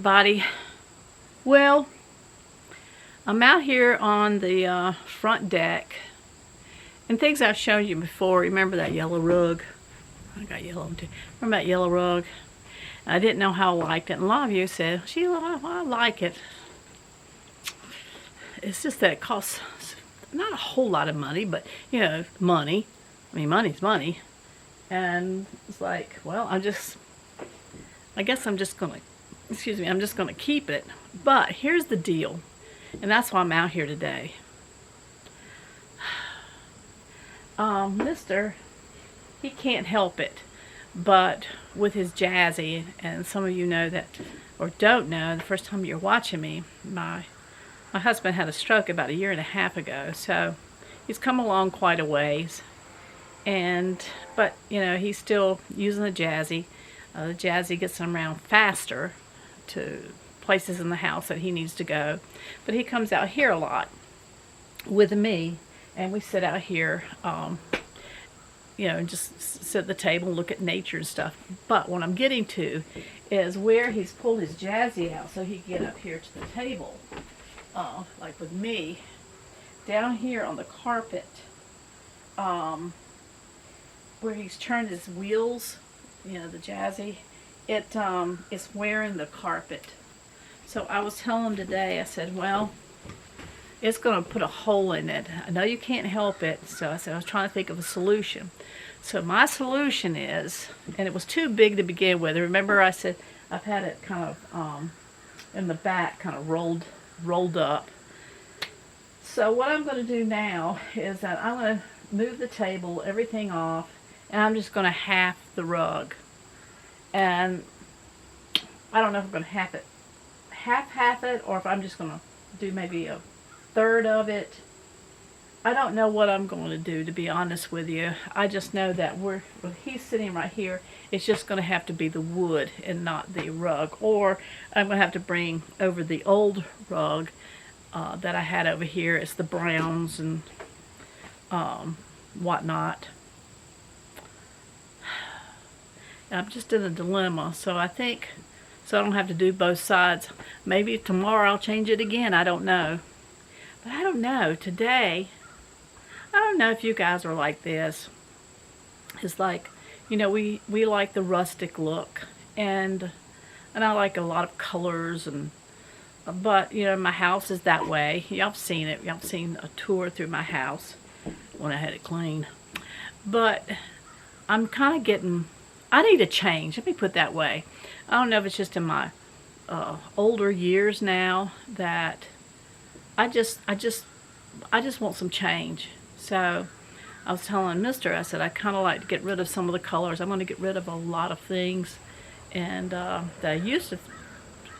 everybody. Well, I'm out here on the front deck, and things I've shown you before. Remember that yellow rug? I got yellow too. Remember that yellow rug? I didn't know how I liked it, and a lot of you said, Sheila, I like it. It's just that it costs not a whole lot of money, but you know, money. I mean, money's money. And it's like, well, I guess I'm just gonna, I'm just gonna keep it. But here's the deal, and that's why I'm out here today. Mister, he can't help it, but with his jazzy, and some of you know that, or don't know, the first time you're watching me, my husband had a stroke about 1.5 years ago, so he's come along quite a ways. But you know, he's still using the jazzy. The jazzy gets him around faster to places in the house that he needs to go. But he comes out here a lot with me, and we sit out here, you know, and just sit at the table and look at nature and stuff. But what I'm getting to is where he's pulled his jazzy out so he can get up here to the table, like with me, down here on the carpet, where he's turned his wheels, you know, the jazzy, it's wearing the carpet. So I was telling him today, I said, well, it's going to put a hole in it. I know you can't help it. So I said, I was trying to think of a solution. So my solution is, and it was too big to begin with. Remember I said I've had it kind of in the back, kind of rolled up. So what I'm going to do now is that I'm going to move the table, everything off, and I'm just going to half the rug. And I don't know if I'm going to half it, or if I'm just going to do maybe a third of it. I don't know what I'm going to do, to be honest with you. I just know that when he's sitting right here, it's just going to have to be the wood and not the rug. Or I'm going to have to bring over the old rug that I had over here. It's the browns and whatnot. I'm just in a dilemma, so I think, so I don't have to do both sides. Maybe tomorrow I'll change it again, I don't know. But I don't know, today, I don't know if you guys are like this. It's like, you know, we like the rustic look, and I like a lot of colors, but you know, my house is that way. Y'all have seen it. Y'all have seen a tour through my house when I had it clean. But I'm kind of getting, I need a change. Let me put it that way. I don't know if it's just in my older years now that I just want some change. So I was telling Mister, I said I kind of like to get rid of some of the colors. I'm going to get rid of a lot of things, and that I used to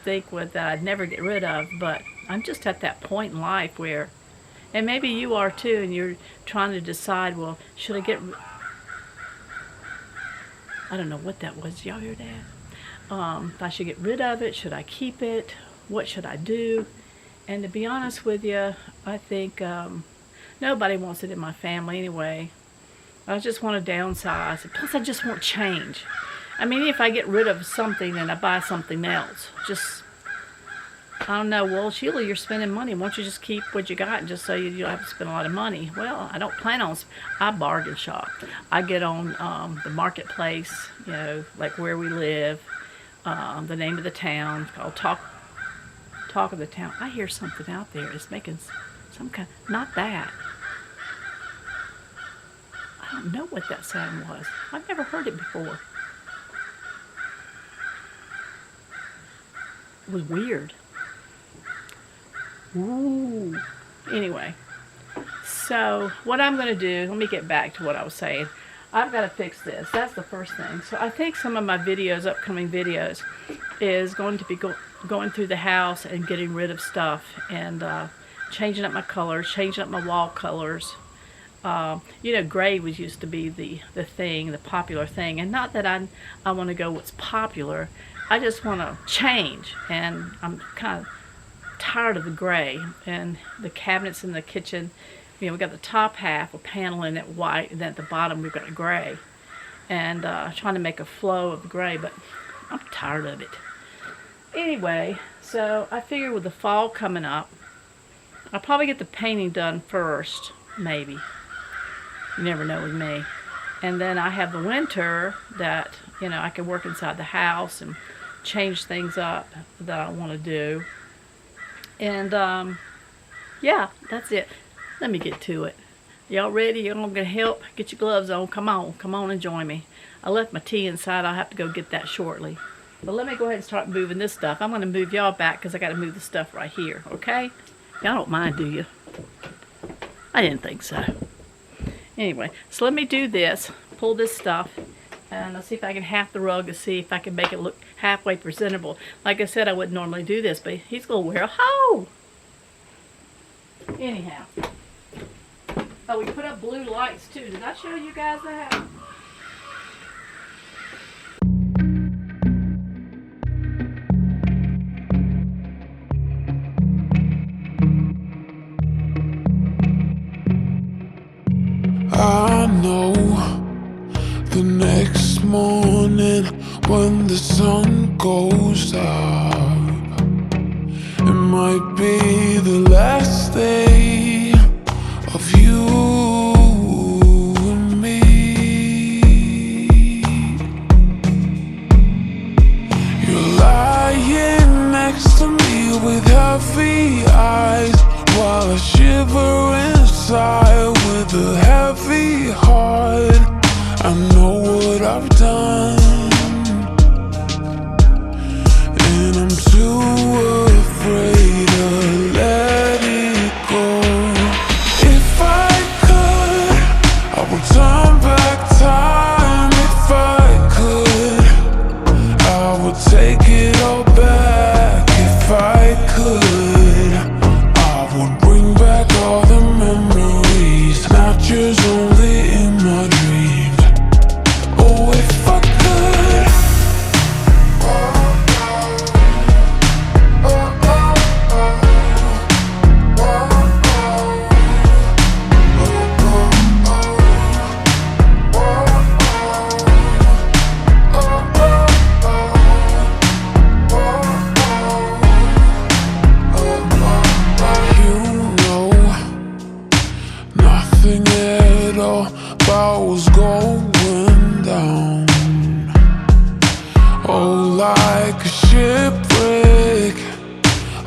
think that I'd never get rid of. But I'm just at that point in life where, and maybe you are too, and you're trying to decide, well, should I get, I don't know what that was. Y'all hear that? If I should get rid of it, should I keep it? What should I do? And to be honest with you, I think nobody wants it in my family anyway. I just want to downsize. Plus, I just want change. I mean, if I get rid of something and I buy something else, just, I don't know, well, Sheila, you're spending money. Why don't you just keep what you got just so you don't have to spend a lot of money? Well, I don't plan on, I bargain shop. I get on the marketplace, you know, like where we live, the name of the town, it's called Talk of the Town. I hear something out there. It's making some kind, not that. I don't know what that sound was. I've never heard it before. It was weird. Ooh. Anyway, so what I'm going to do, let me get back to what I was saying. I've got to fix this. That's the first thing. So I think some of my videos, upcoming videos, is going to be going through the house and getting rid of stuff and changing up my colors, changing up my wall colors. You know, gray was used to be the thing, the popular thing. And not that I want to go what's popular. I just want to change. And I'm kind of tired of the gray. And the cabinets in the kitchen, you know, we got the top half, we're paneling it white, and then at the bottom we've got a gray. And trying to make a flow of gray, but I'm tired of it. Anyway, so I figure with the fall coming up, I'll probably get the painting done first, maybe. You never know with me. And then I have the winter that, you know, I can work inside the house and change things up that I want to do. And yeah, that's it. Let me get to it. Y'all ready? Y'all gonna help? Get your gloves on. Come on and join me. I left my tea inside. I'll have to go get that shortly. But let me go ahead and start moving this stuff. I'm gonna move y'all back because I gotta move the stuff right here, okay? Y'all don't mind, do you? I didn't think so. Anyway, so let me do this, pull this stuff, and I'll see if I can half the rug to see if I can make it look halfway presentable. Like I said, I wouldn't normally do this, but he's gonna wear a hole. Anyhow. Oh, we put up blue lights too. Did I show you guys that? I know the next morning when the sun goes up, it might be the last day of you and me. You're lying next to me with heavy eyes while I shiver inside with a heavy heart. I know what I've done, and I'm too afraid to let it go. If I could, I would turn back time. If I could, I would take it all back. If I could, I would bring back all the memories, not just only in my dreams. Oh, if I could. You know nothing at all about what's going down. Oh, like a shipwreck,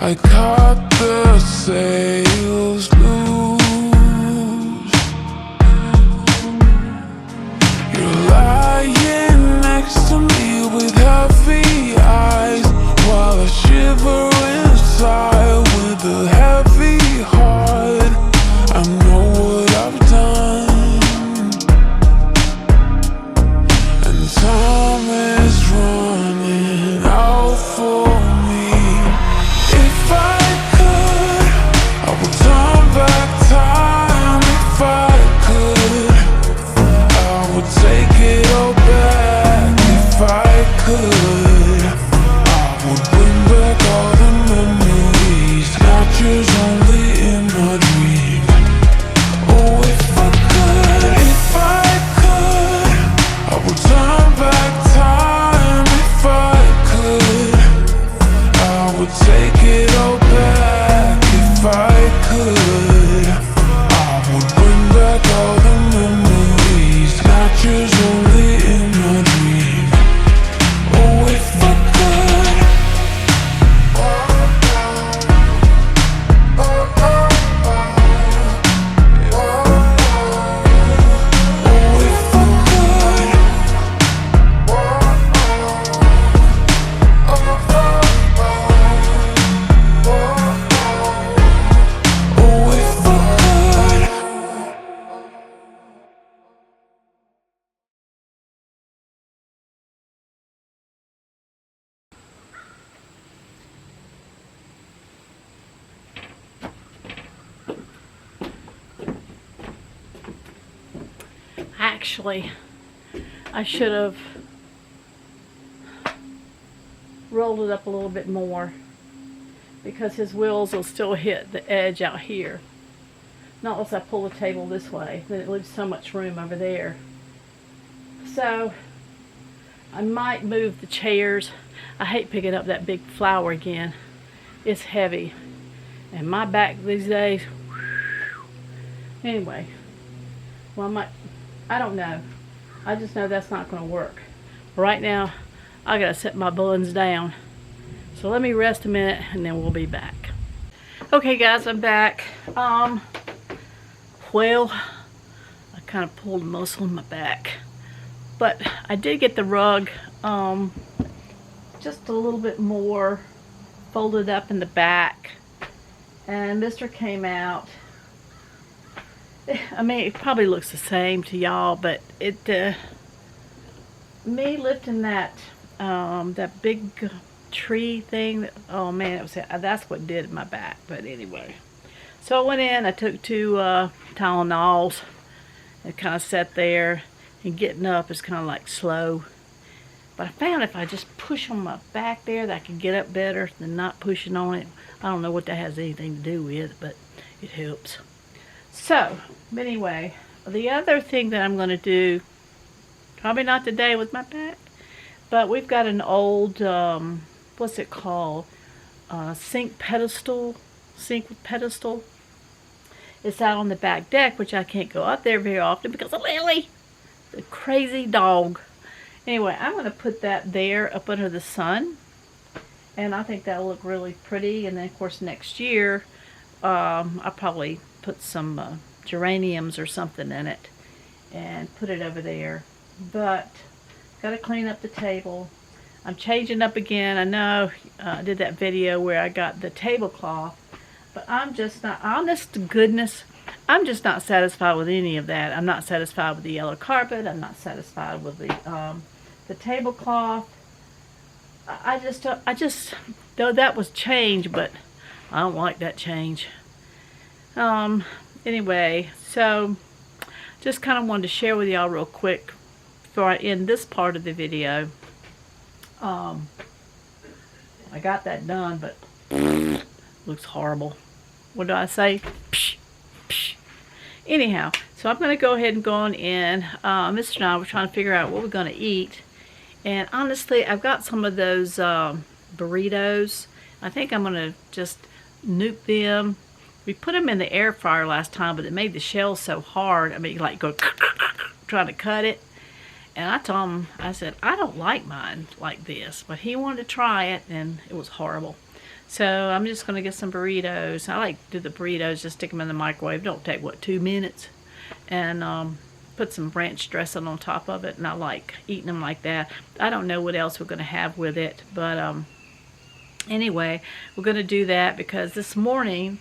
I caught the sails loose. You're lying next to me with heavy eyes while I shiver inside with a heavy heart. I know what I've done, and time is running out for me. If I could, I would turn back time. If I could, I would take it all back. If I could, I would bring back all the memories, not just only in my dreams. Oh, if I could, if I could, I would turn back time. If I could, I would take it all back. If I could, I would bring back all the memories, not just only in my dreams. Oh, if I could. Oh, if I could. Oh, if I could. Actually, I should have rolled it up a little bit more because his wheels will still hit the edge out here. Not unless I pull the table this way, then it leaves so much room over there. So I might move the chairs. I hate picking up that big flower again. It's heavy. And my back these days, whew. Anyway, well, I don't know. I just know that's not going to work. Right now, I got to set my buns down. So let me rest a minute and then we'll be back. Okay guys, I'm back. Well, I kind of pulled a muscle in my back. But I did get the rug just a little bit more folded up in the back. And Mr. came out. I mean, it probably looks the same to y'all, but me lifting that big tree thing, oh man, that's what did my back. But anyway, so I went in, I took 2 Tylenols and kind of sat there, and getting up is kind of like slow. But I found if I just push on my back there that I can get up better than not pushing on it. I don't know what that has anything to do with, but it helps. So, anyway, the other thing that I'm going to do, probably not today with my back, but we've got an old, what's it called? Sink with pedestal. It's out on the back deck, which I can't go up there very often because of Lily, the crazy dog. Anyway, I'm going to put that there up under the sun, and I think that'll look really pretty. And then, of course, next year, I'll probably put some geraniums or something in it and put it over there. But got to clean up the table. I'm changing up again. I know I did that video where I got the tablecloth, but I'm just not, honest to goodness, I'm just not satisfied with any of that. I'm not satisfied with the yellow carpet. I'm not satisfied with the tablecloth. I just, though that was change, but I don't like that change. Anyway, so just kind of wanted to share with y'all real quick before I end this part of the video. I got that done, but looks horrible. What do I say? Psh, psh. Anyhow, so I'm going to go ahead and go on in. Mr. and I were trying to figure out what we're going to eat. And honestly, I've got some of those burritos. I think I'm going to just nuke them. We put them in the air fryer last time, but it made the shell so hard. I mean, like go trying to cut it. And I told him, I said, I don't like mine like this. But he wanted to try it, and it was horrible. So I'm just going to get some burritos. I like to do the burritos, just stick them in the microwave. Don't take, what, 2 minutes? And put some ranch dressing on top of it. And I like eating them like that. I don't know what else we're going to have with it. But anyway, we're going to do that because this morning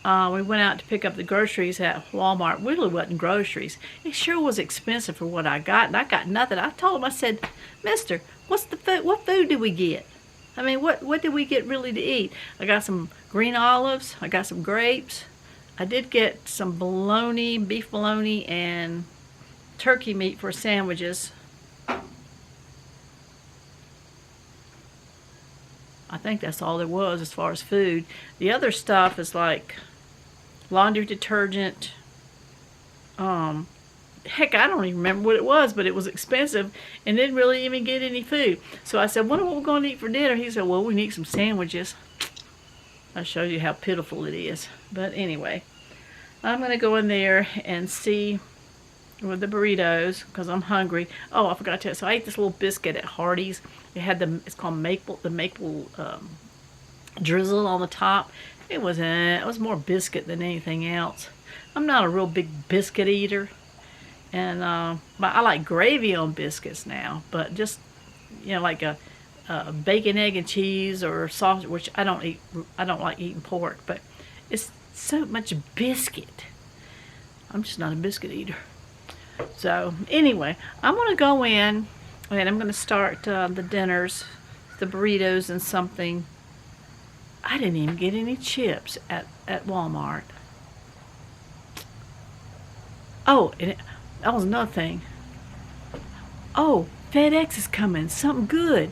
we went out to pick up the groceries at Walmart. Really wasn't groceries. It sure was expensive for what I got, and I got nothing. I told him, I said, Mister, what's the food? What food did we get? I mean, what did we get really to eat? I got some green olives. I got some grapes. I did get some bologna, beef bologna, and turkey meat for sandwiches. I think that's all there was as far as food. The other stuff is like laundry detergent. Heck, I don't even remember what it was, but it was expensive and didn't really even get any food. So I said, what are we going to eat for dinner? He said, well, we need some sandwiches. I showed you how pitiful it is. But anyway, I'm going to go in there and see with the burritos because I'm hungry. Oh, I forgot to tell you. So I ate this little biscuit at Hardee's. It had it's called the maple drizzle on the top. It was more biscuit than anything else. I'm not a real big biscuit eater, and but I like gravy on biscuits now. But just like a bacon, egg, and cheese or sausage, which I don't eat. I don't like eating pork, but it's so much biscuit. I'm just not a biscuit eater. So anyway, I'm going to go in and I'm going to start the dinners, the burritos and something. I didn't even get any chips at Walmart. Oh, and that was another thing. Oh, FedEx is coming. Something good.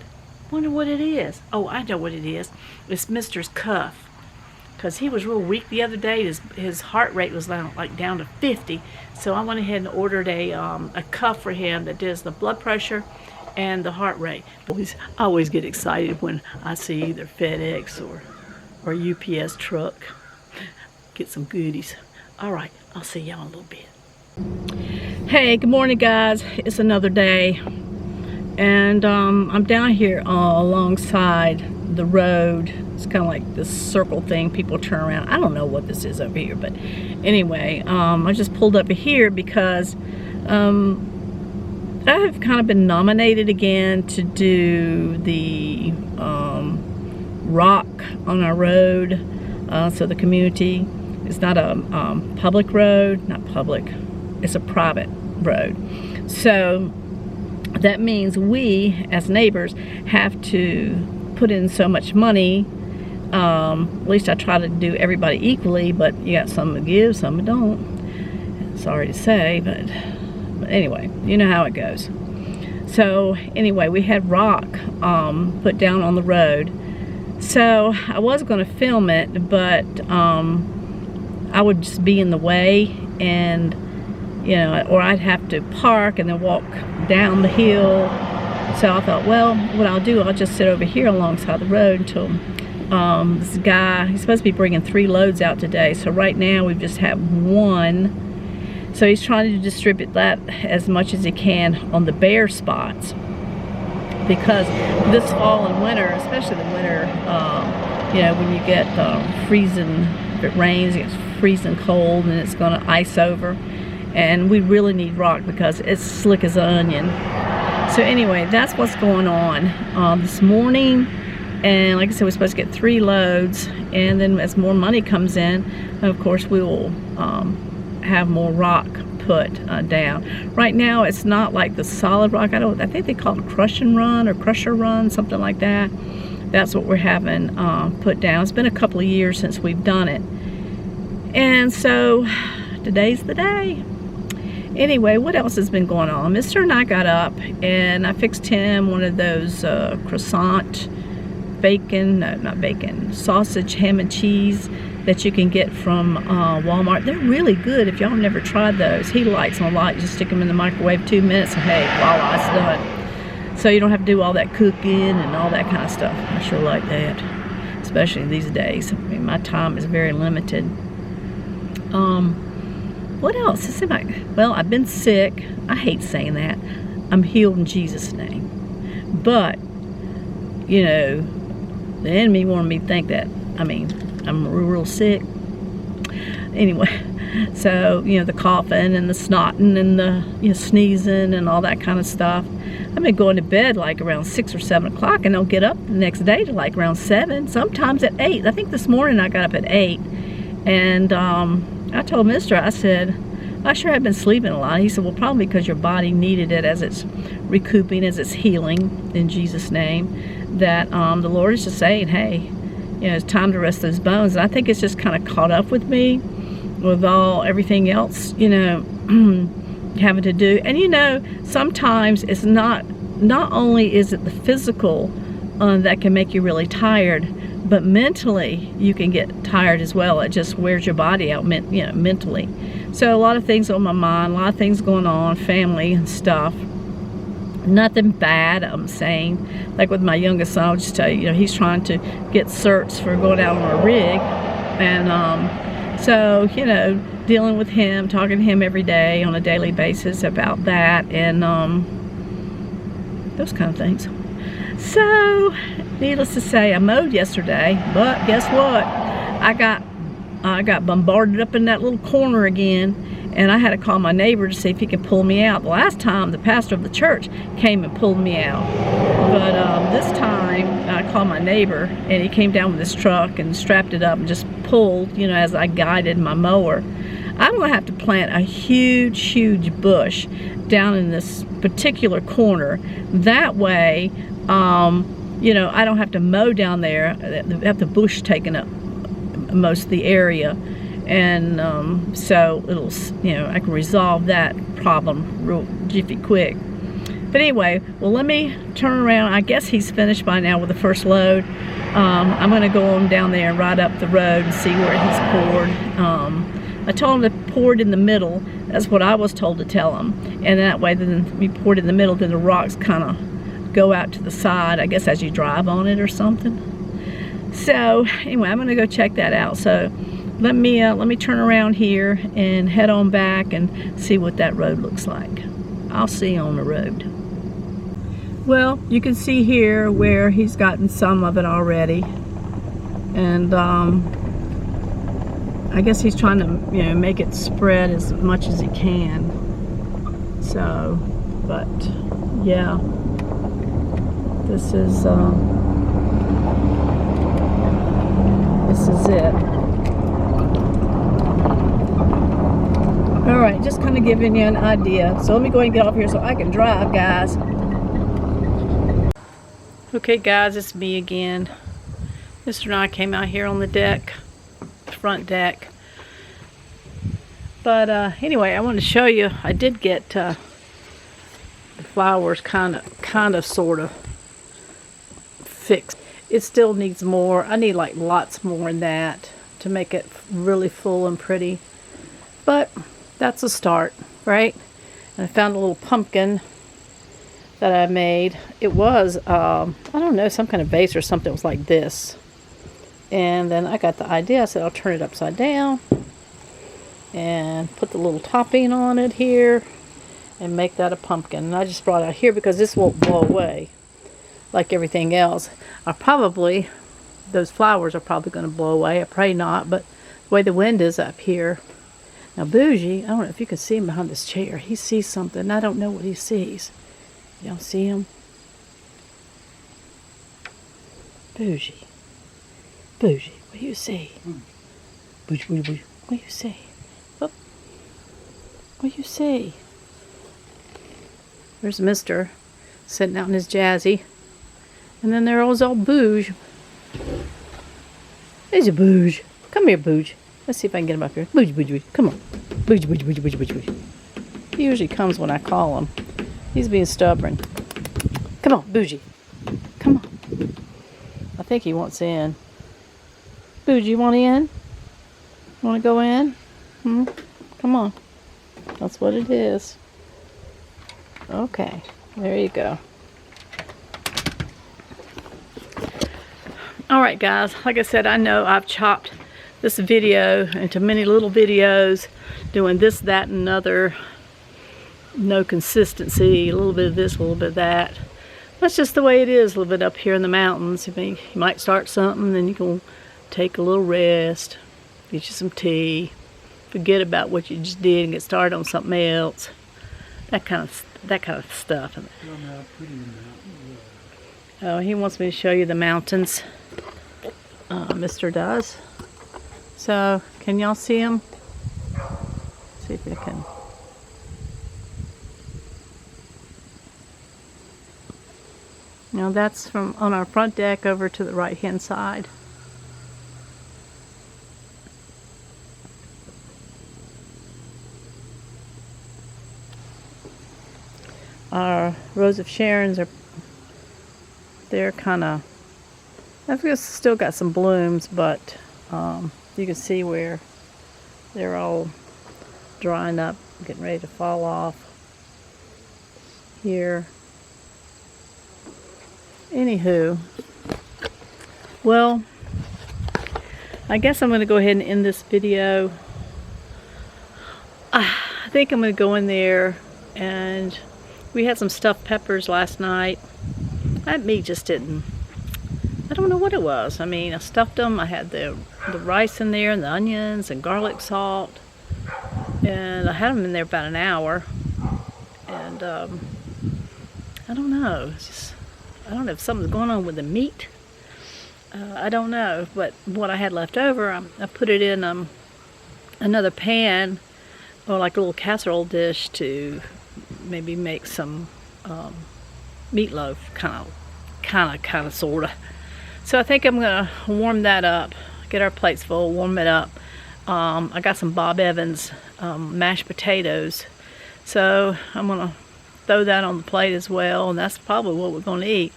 Wonder what it is. Oh, I know what it is. It's Mr.'s cuff. Because he was real weak the other day. His heart rate was down to 50. So I went ahead and ordered a cuff for him that does the blood pressure and the heart rate. I always get excited when I see either FedEx or UPS truck. Get some goodies. All right, I'll see y'all in a little bit. Hey, good morning, guys. It's another day, and I'm down here alongside the road. It's kind of like this circle thing. People turn around. I don't know what this is over here, but anyway, I just pulled up here because I have kind of been nominated again to do the rock on our road. So the community, it's not a public road, not public, it's a private road. So that means we as neighbors have to put in so much money. At least I try to do everybody equally, but you got some that give, some that don't. Sorry to say, but anyway, you know how it goes. So anyway, we had rock put down on the road. So I was going to film it, but I would just be in the way, and you know, or I'd have to park and then walk down the hill. So I thought, well, what I'll do, I'll just sit over here alongside the road until this guy, he's supposed to be bringing 3 loads out today. So right now we've just had 1. So he's trying to distribute that as much as he can on the bare spots, because this fall and winter, especially the winter, you know, when you get freezing, if it rains, it gets freezing cold and it's going to ice over, and we really need rock because it's slick as an onion. So anyway, that's what's going on this morning. And like I said, we're supposed to get 3 loads, and then as more money comes in, of course we will have more rock put down. Right now it's not like the solid rock. I think they call it crush and run or crusher run, something like that. That's what we're having put down. It's been a couple of years since we've done it, and so today's the day. Anyway, what else has been going on? Mr. and I got up and I fixed him one of those croissant bacon, no, not bacon, sausage, ham and cheese that you can get from Walmart. They're really good if y'all have never tried those. He likes them a lot. You just stick them in the microwave 2 minutes and hey, voila, it's done. So you don't have to do all that cooking and all that kind of stuff. I sure like that, especially these days. I mean, my time is very limited. What else? Well, I've been sick. I hate saying that. I'm healed in Jesus' name. But, you know, the enemy wanted me to think that, I mean, I'm real sick. Anyway, so, you know, the coughing and the snotting and the, you know, sneezing and all that kind of stuff. I've been going to bed like around 6 or 7 o'clock, and I'll get up the next day to like around 7, sometimes at 8. I think this morning I got up at 8. And I told Mr., I said, I sure have been sleeping a lot. He said, well, probably because your body needed it as it's recouping, as it's healing, in Jesus' name, that the Lord is just saying, hey, you know, it's time to rest those bones. And I think it's just kind of caught up with me with everything else, you know, having to do. And you know, sometimes it's not only is it the physical that can make you really tired, but mentally you can get tired as well. It just wears your body out, you know, mentally. So a lot of things on my mind, a lot of things going on, family and stuff. Nothing bad, I'm saying. Like with my youngest son, I'll just tell you, you know, he's trying to get certs for going out on a rig. And so, you know, dealing with him, talking to him every day on a daily basis about that and those kind of things. So, needless to say, I mowed yesterday, but guess what? I got bombarded up in that little corner again, and I had to call my neighbor to see if he could pull me out. The last time, the pastor of the church came and pulled me out. But this time, I called my neighbor, and he came down with his truck and strapped it up and just pulled, you know, as I guided my mower. I'm going to have to plant a huge, huge bush down in this particular corner. That way, you know, I don't have to mow down there, have the bush taken up most of the area. And so it'll, you know, I can resolve that problem real jiffy quick. But anyway, well, let me turn around. I guess he's finished by now with the first load. I'm going to go on down there and ride up the road and see where he's poured. I told him to pour it in the middle. That's what I was told to tell him. And that way, then we poured in the middle, then the rocks kind of go out to the side, I guess, as you drive on it or something. So anyway, I'm gonna go check that out. So let me turn around here and head on back and see what that road looks like. I'll see you on the road. Well, you can see here where he's gotten some of it already, and I guess he's trying to, you know, make it spread as much as he can. So, but yeah, this is it. All right, just kind of giving you an idea. So let me go ahead and get off here so I can drive, guys. Okay, guys, it's me again. Mr. and I came out here on the deck, front deck. But anyway, I want to show you. I did get the flowers kind of, sort of fixed. It still needs more. I need like lots more in that to make it really full and pretty. But that's a start, right? And I found a little pumpkin that I made. It was, I don't know, some kind of vase or something. It was like this. And then I got the idea. I said I'll turn it upside down and put the little topping on it here and make that a pumpkin. And I just brought it out here because this won't blow away like everything else. Those flowers are probably going to blow away. I pray not, but the way the wind is up here. Now Bougie, I don't know if you can see him behind this chair. He sees something. I don't know what he sees. Y'all see him? Bougie. Bougie, what do you see? Bougie, bougie, bougie. What do you see? Oh. What do you see? There's Mister sitting out in his jazzy. And then there's old Bouge. There's a Bouge. Come here, Bouge. Let's see if I can get him up here. Bouge, Bouge, Bouge. Come on. Bouge, Bouge, Bouge, Bouge, Bouge, Bouge. He usually comes when I call him. He's being stubborn. Come on, Bougie. Come on. I think he wants in. Bougie, you want in? Want to go in? Come on. That's what it is. Okay. There you go. Alright guys, like I said, I know I've chopped this video into many little videos doing this, that, and another. No consistency, a little bit of this, a little bit of that. That's just the way it is a little bit up here in the mountains. I mean, you might start something, then you can take a little rest, get you some tea, forget about what you just did and get started on something else. That kind of stuff. Oh, he wants me to show you the mountains. Mister does. So, can y'all see him? See if I can. Now that's from on our front deck over to the right hand side. Our Rose of Sharons they're kind of, I've just still got some blooms, but you can see where they're all drying up, getting ready to fall off here. Anywho, well, I guess I'm going to go ahead and end this video. I think I'm going to go in there, and we had some stuffed peppers last night. That meat just didn't, I don't know what it was. I mean, I stuffed them. I had the rice in there and the onions and garlic salt, and I had them in there about an hour, and I don't know, it's just, I don't know if something's going on with the meat. I don't know, but what I had left over, I put it in another pan, or like a little casserole dish, to maybe make some meatloaf, kind of, sort of. So I think I'm gonna warm that up, get our plates full, warm it up. I got some Bob Evans mashed potatoes, so I'm gonna throw that on the plate as well, and that's probably what we're gonna eat.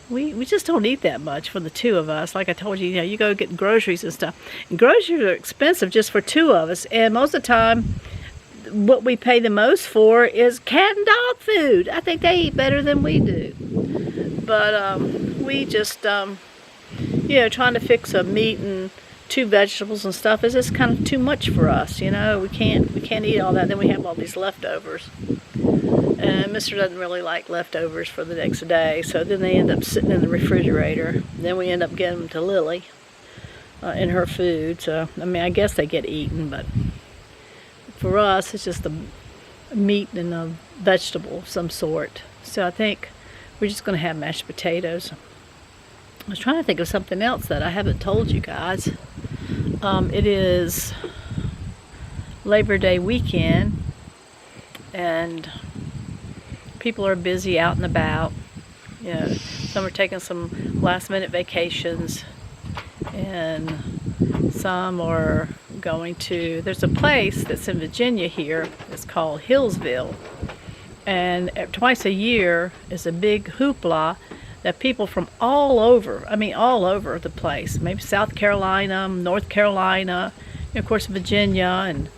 We just don't eat that much for the two of us. Like I told you, you go get groceries and stuff. And groceries are expensive just for two of us, and most of the time, what we pay the most for is cat and dog food. I think they eat better than we do. But we just, you know, trying to fix a meat and 2 vegetables and stuff is just kind of too much for us, you know. We can't eat all that. Then we have all these leftovers. And Mr. doesn't really like leftovers for the next day, so then they end up sitting in the refrigerator. Then we end up getting them to Lily in her food. So, I mean, I guess they get eaten, but for us, it's just a meat and a vegetable of some sort. So I think we're just going to have mashed potatoes. I was trying to think of something else that I haven't told you guys. It is Labor Day weekend, and people are busy out and about. You know, some are taking some last-minute vacations, and some are going to. There's a place that's in Virginia here. It's called Hillsville, and twice a year is a big hoopla that people from all over, I mean all over the place, maybe South Carolina, North Carolina, and of course Virginia, and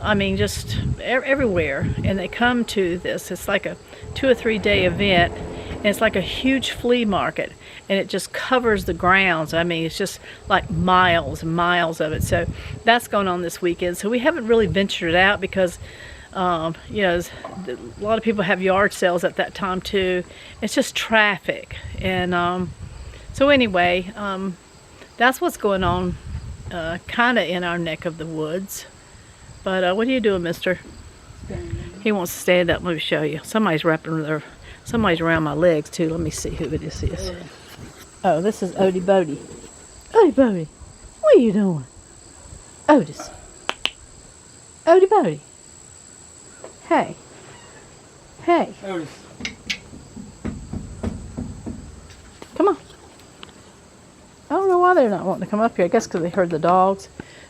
I mean just everywhere, and they come to this. It's like a 2 or 3 day event, and it's like a huge flea market, and it just covers the grounds. I mean, it's just like miles and miles of it. So that's going on this weekend. So we haven't really ventured out because you know, a lot of people have yard sales at that time too. It's just traffic, and so anyway, that's what's going on, kind of in our neck of the woods. But what are you doing, Mister? He wants to stand up. Let me show you. Somebody's around my legs too. Let me see who this is. Oh, this is Odie Bodie. Odie Bodie, what are you doing? Otis. Odie Bodie. Hey. Hey. Otis. Come on. I don't know why they're not wanting to come up here. I guess because they heard the dogs.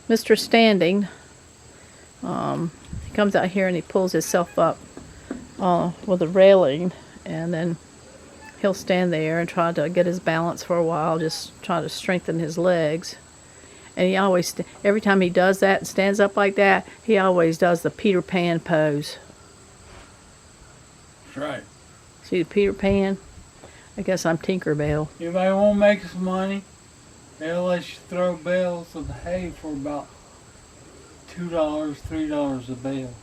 Mr. Standing, he comes out here and he pulls himself up with a railing, and then he'll stand there and try to get his balance for a while, just try to strengthen his legs. And he always, every time he does that and stands up like that, he always does the Peter Pan pose. That's right. See the Peter Pan? I guess I'm Tinkerbell. Anybody want to make some money? They'll let you throw bales of hay for about $2, $3 a bale.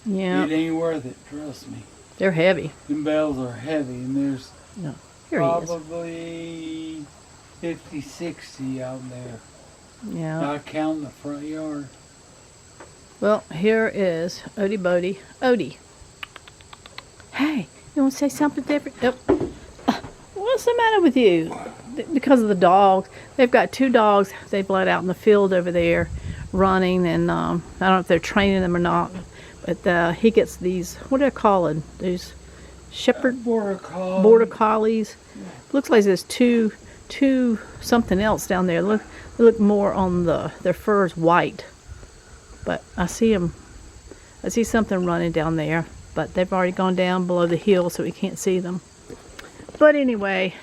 Yeah. It ain't worth it, trust me. They're heavy. Them bales are heavy, and there's No. Here he is. probably 50, 60 out there. Yeah. Not counting the front yard. Well, here is Odie Bodie. Odie. Hey, you want to say something different? Yep. What's the matter with you? Because of the dogs. They've got 2 dogs they've let out in the field over there running, and I don't know if they're training them or not, but he gets these, what are they called? These shepherd border collies. Looks like there's two something else down there. They look more on their fur is white, but I see something running down there, but they've already gone down below the hill, so we can't see them. But anyway,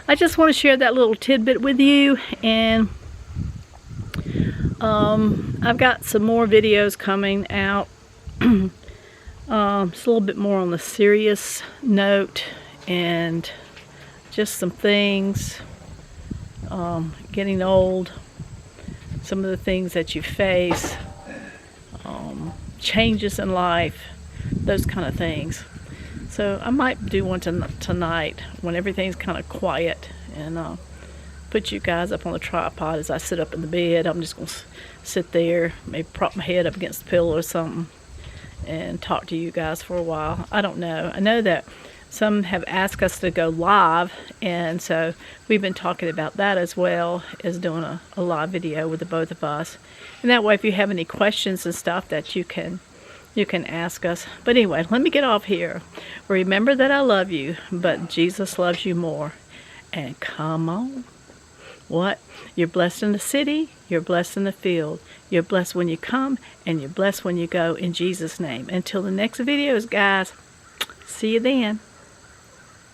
I just want to share that little tidbit with you, and I've got some more videos coming out. It's a little bit more on the serious note, and just some things, getting old, some of the things that you face, changes in life, those kind of things. So I might do one tonight when everything's kind of quiet, and put you guys up on the tripod as I sit up in the bed. I'm just going to sit there, maybe prop my head up against the pillow or something, and talk to you guys for a while. I don't know. I know that some have asked us to go live, and so we've been talking about that as well as doing a live video with the both of us. And that way, if you have any questions and stuff, that you can ask us. But anyway, let me get off here. Remember that I love you, but Jesus loves you more. And come on. What? You're blessed in the city, you're blessed in the field. You're blessed when you come, and you're blessed when you go, in Jesus' name. Until the next videos, guys. See you then.